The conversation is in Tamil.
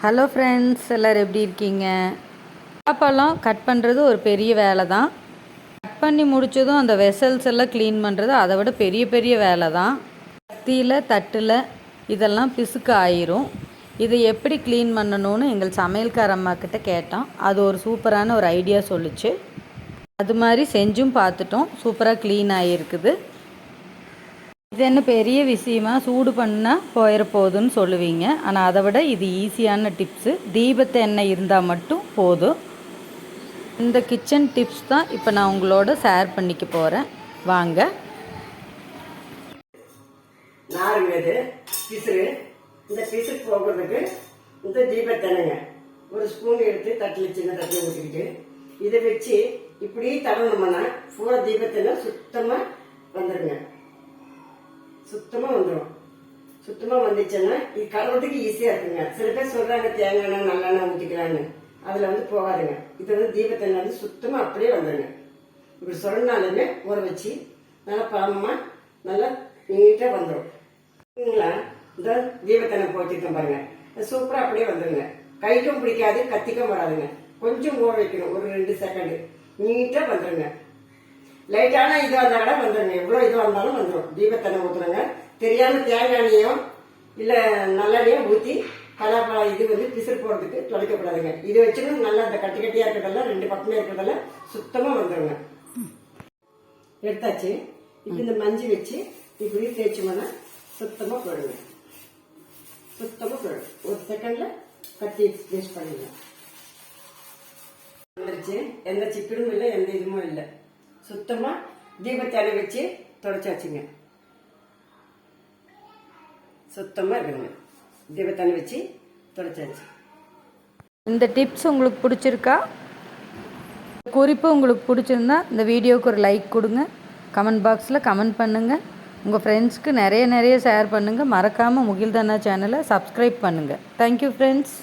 ஹலோ ஃப்ரெண்ட்ஸ், எல்லோரும் எப்படி இருக்கீங்க? பலாப்பழம் கட் பண்ணுறது ஒரு பெரிய வேலை தான். கட் பண்ணி முடித்ததும் அந்த வெசல்ஸ் எல்லாம் க்ளீன் பண்ணுறது அதை விட பெரிய பெரிய வேலை தான். கத்தியில் தட்டில் இதெல்லாம் பிசுக்கு ஆயிரும். இதை எப்படி க்ளீன் பண்ணணும்னு எங்கள் சமையல்கார அம்மாக்கிட்ட கேட்டோம். அது ஒரு சூப்பரான ஒரு ஐடியா சொல்லிச்சு. அது மாதிரி செஞ்சும் பார்த்துட்டோம். சூப்பராக க்ளீன் ஆகிருக்குது. இது என்ன பெரிய விஷயமா சூடு பண்ணால் போயிட போகுதுன்னு சொல்லுவீங்க. ஆனால் அதை விட இது ஈஸியான டிப்ஸு. தீபத்தை எண்ணெய் இருந்தால் மட்டும் போதும். இந்த கிச்சன் டிப்ஸ் தான் இப்போ நான் உங்களோட ஷேர் பண்ணிக்க போகிறேன். வாங்க. நாருங்கிறது பிசுறு. இந்த பிசுறு போகிறதுக்கு இந்த தீபத்தெண்ணெய்ங்க ஒரு ஸ்பூன் எடுத்து தட்டில் சின்ன தட்டில் ஊற்றிக்கிட்டு இதை வச்சு இப்படி தடவணும்னா பூரா தீபத்தெண்ணெய் சுத்தமாக வந்துடுங்க. சுத்தமாக வந்துடும். சுத்தமாக வந்துச்சுன்னா இது கழுவுறதுக்கு ஈஸியாக இருக்குங்க. சில பேர் சொல்கிறாங்க தேங்காய் எண்ணெய் நல்லெண்ணெய் ஊற்றிக்கலான்னு. அதில் போகாதுங்க. இது தீபத்தெண்ணெய் சுத்தமாக அப்படியே வந்துடுங்க. இப்படி சொன்னாலுமே ஊற வச்சு நல்லா பழமாக நல்லா நீட்டாக வந்துடும். இல்லைங்களா? இந்த தீபத்தெண்ணெய் போட்டுருக்கேன் பாருங்க. சூப்பராக அப்படியே வந்துடுங்க. கைக்கும் பிடிக்காது, கத்திக்கும் வராதுங்க. கொஞ்சம் ஊற வைக்கணும், ஒரு 2 செகண்டு. நீட்டாக வந்துடுங்க. லைட்டான இதுவாக இருந்தால் கூட வந்துடுங்க. எவ்வளோ இதுவாக இருந்தாலும் வந்துடும். தீபத்தெண்ணெய் ஊற்றுறங்க. தெரியாம தேங்காய் எண்ணெயோ இல்லை நல்லெண்ணையோ ஊற்றி பலாப்பழம் இது பிசுறு போடுறதுக்கு தொலைக்கக்கூடாதுங்க. இது வச்சுக்கணும். நல்லா இந்த கட்டி கட்டியாக இருக்கிறதெல்லாம் 2 பக்கமே இருக்கிறதெல்லாம் சுத்தமாக வந்துடுங்க. எடுத்தாச்சு. இப்போ இந்த மஞ்சி வச்சு இப்படி தேய்ச்சோம்னா சுத்தமாக போயிடுங்க. சுத்தமாக போயிடும். ஒரு செகண்டில் கட்டி வேஸ்ட் பண்ணிடலாம். வந்துருச்சு. எந்த சிக்கனும் இல்லை, எந்த இதுவும் இல்லை. சுத்தமாக தீபத்தெண்ணெய் வச்சு தொடச்சாச்சுங்க. சுத்தமாக இருக்குங்க. தீபத்தெண்ணெய் வச்சு தொடச்சாச்சு. இந்த டிப்ஸ் உங்களுக்கு பிடிச்சிருக்கா? குறிப்பு உங்களுக்கு பிடிச்சிருந்தா இந்த வீடியோவுக்கு ஒரு லைக் கொடுங்க. கமெண்ட் பாக்ஸில் கமெண்ட் பண்ணுங்கள். உங்கள் ஃப்ரெண்ட்ஸ்க்கு நிறைய ஷேர் பண்ணுங்கள். மறக்காமல் முகில்தனா சேனலை சப்ஸ்கிரைப் பண்ணுங்கள். Thank you friends.